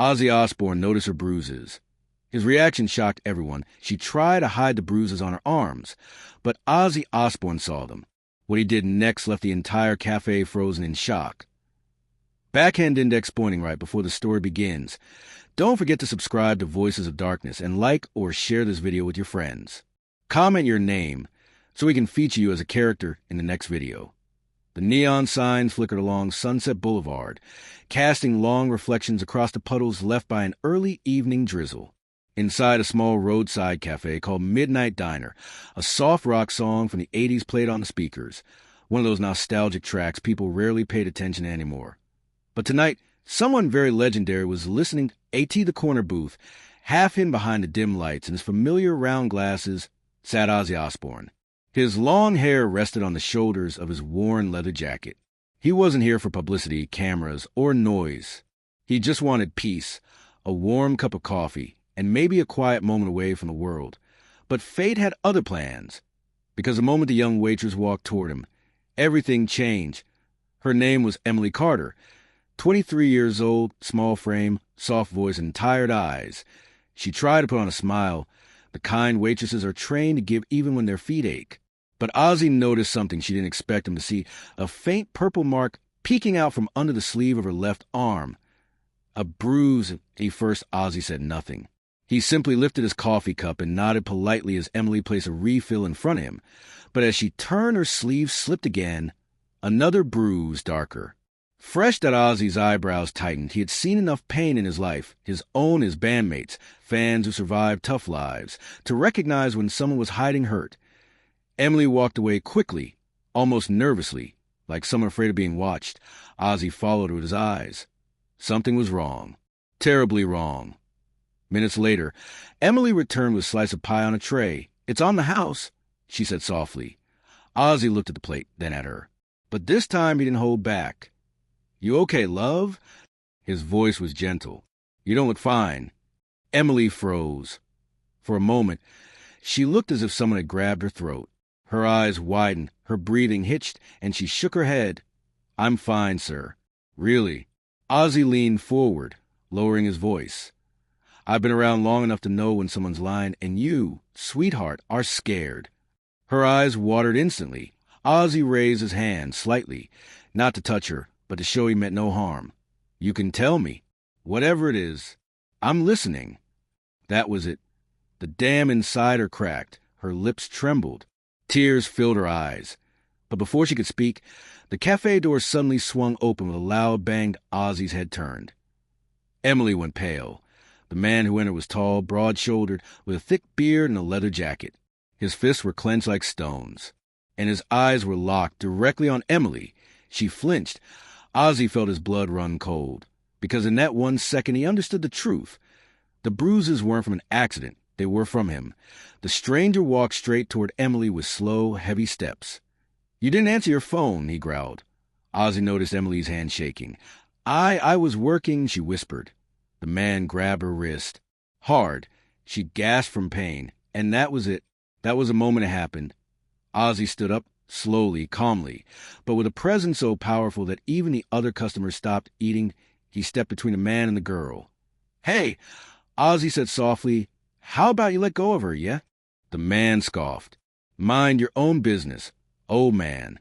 Ozzy Osbourne noticed her bruises. His reaction shocked everyone. She tried to hide the bruises on her arms, but Ozzy Osbourne saw them. What he did next left the entire cafe frozen in shock. Backhand index pointing right before the story begins. Don't forget to subscribe to Voices of Darkness and like or share this video with your friends. Comment your name so we can feature you as a character in the next video. The neon signs flickered along Sunset Boulevard, casting long reflections across the puddles left by an early evening drizzle. Inside a small roadside cafe called Midnight Diner, a soft rock song from the 80s played on the speakers, one of those nostalgic tracks people rarely paid attention to anymore. But tonight, someone very legendary was listening at the corner booth, half hidden behind the dim lights, and his familiar round glasses sat Ozzy Osbourne. His long hair rested on the shoulders of his worn leather jacket. He wasn't here for publicity, cameras, or noise. He just wanted peace, a warm cup of coffee, and maybe a quiet moment away from the world. But fate had other plans, because the moment the young waitress walked toward him, everything changed. Her name was Emily Carter, 23 years old, small frame, soft voice, and tired eyes. She tried to put on a smile. The kind waitresses are trained to give even when their feet ache. But Ozzy noticed something she didn't expect him to see, a faint purple mark peeking out from under the sleeve of her left arm. A bruise. At first, Ozzy said nothing. He simply lifted his coffee cup and nodded politely as Emily placed a refill in front of him. But as she turned, her sleeve slipped again, another bruise darker. Fresh that Ozzy's eyebrows tightened, he had seen enough pain in his life, his own, his bandmates, fans who survived tough lives, to recognize when someone was hiding hurt. Emily walked away quickly, almost nervously, like someone afraid of being watched. Ozzy followed her with his eyes. Something was wrong. Terribly wrong. Minutes later, Emily returned with a slice of pie on a tray. "It's on the house," she said softly. Ozzy looked at the plate, then at her. But this time he didn't hold back. "You okay, love?" His voice was gentle. "You don't look fine." Emily froze. For a moment, she looked as if someone had grabbed her throat. Her eyes widened, her breathing hitched, and she shook her head. "I'm fine, sir." "Really?" Ozzy leaned forward, lowering his voice. "I've been around long enough to know when someone's lying, and you, sweetheart, are scared." Her eyes watered instantly. Ozzy raised his hand slightly, not to touch her, but to show he meant no harm. "You can tell me. Whatever it is. I'm listening." That was it. The dam inside her cracked. Her lips trembled. Tears filled her eyes. But before she could speak, the cafe door suddenly swung open with a loud bang. Ozzy's head turned. Emily went pale. The man who entered was tall, broad-shouldered, with a thick beard and a leather jacket. His fists were clenched like stones, and his eyes were locked directly on Emily. She flinched. Ozzy felt his blood run cold, because in that 1 second he understood the truth. The bruises weren't from an accident. They were from him. The stranger walked straight toward Emily with slow, heavy steps. "You didn't answer your phone," he growled. Ozzy noticed Emily's hand shaking. I was working," she whispered. The man grabbed her wrist. Hard. She gasped from pain. And that was it. That was the moment it happened. Ozzy stood up, slowly, calmly, but with a presence so powerful that even the other customers stopped eating. He stepped between the man and the girl. "Hey," Ozzy said softly, "how about you let go of her, yeah?" The man scoffed. "Mind your own business, old man."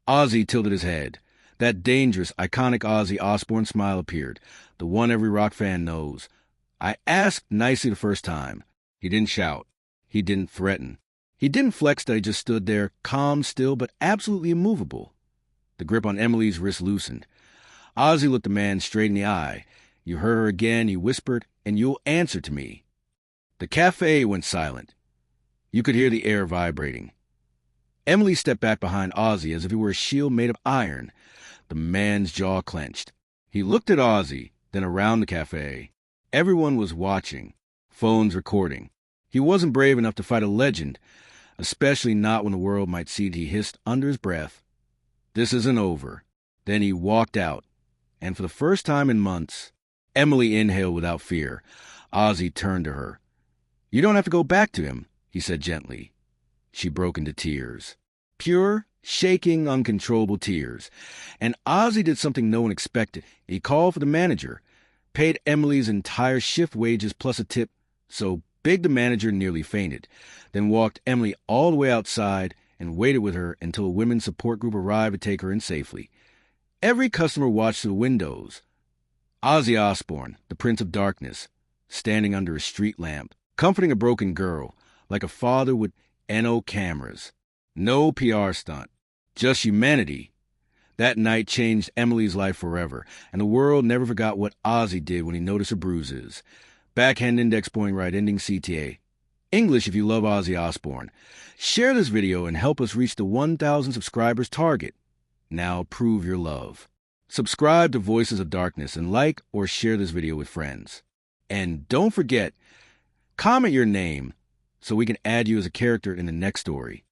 Ozzy tilted his head. That dangerous, iconic Ozzy Osbourne smile appeared, the one every rock fan knows. "I asked nicely the first time." He didn't shout. He didn't threaten. He didn't flex that he just stood there, calm, still, but absolutely immovable. The grip on Emily's wrist loosened. Ozzy looked the man straight in the eye. "You heard her again," he whispered, "and you'll answer to me." The cafe went silent. You could hear the air vibrating. Emily stepped back behind Ozzy as if he were a shield made of iron. The man's jaw clenched. He looked at Ozzy, then around the cafe. Everyone was watching, phones recording. He wasn't brave enough to fight a legend, especially not when the world might see it. He hissed under his breath, "This isn't over." Then he walked out, and for the first time in months, Emily inhaled without fear. Ozzy turned to her. "You don't have to go back to him," he said gently. She broke into tears. Pure, shaking, uncontrollable tears. And Ozzy did something no one expected. He called for the manager. paid Emily's entire shift wages plus a tip, so big the manager nearly fainted, then walked Emily all the way outside and waited with her until a women's support group arrived to take her in safely. Every customer watched through the windows. Ozzy Osbourne, the Prince of Darkness, standing under a street lamp, comforting a broken girl, like a father with NO cameras. No PR stunt, just humanity. That night changed Emily's life forever, and the world never forgot what Ozzy did when he noticed her bruises. Backhand index pointing right, ending CTA. English if you love Ozzy Osbourne. Share this video and help us reach the 1,000 subscribers target. Now prove your love. Subscribe to Voices of Darkness and like or share this video with friends. And don't forget, comment your name so we can add you as a character in the next story.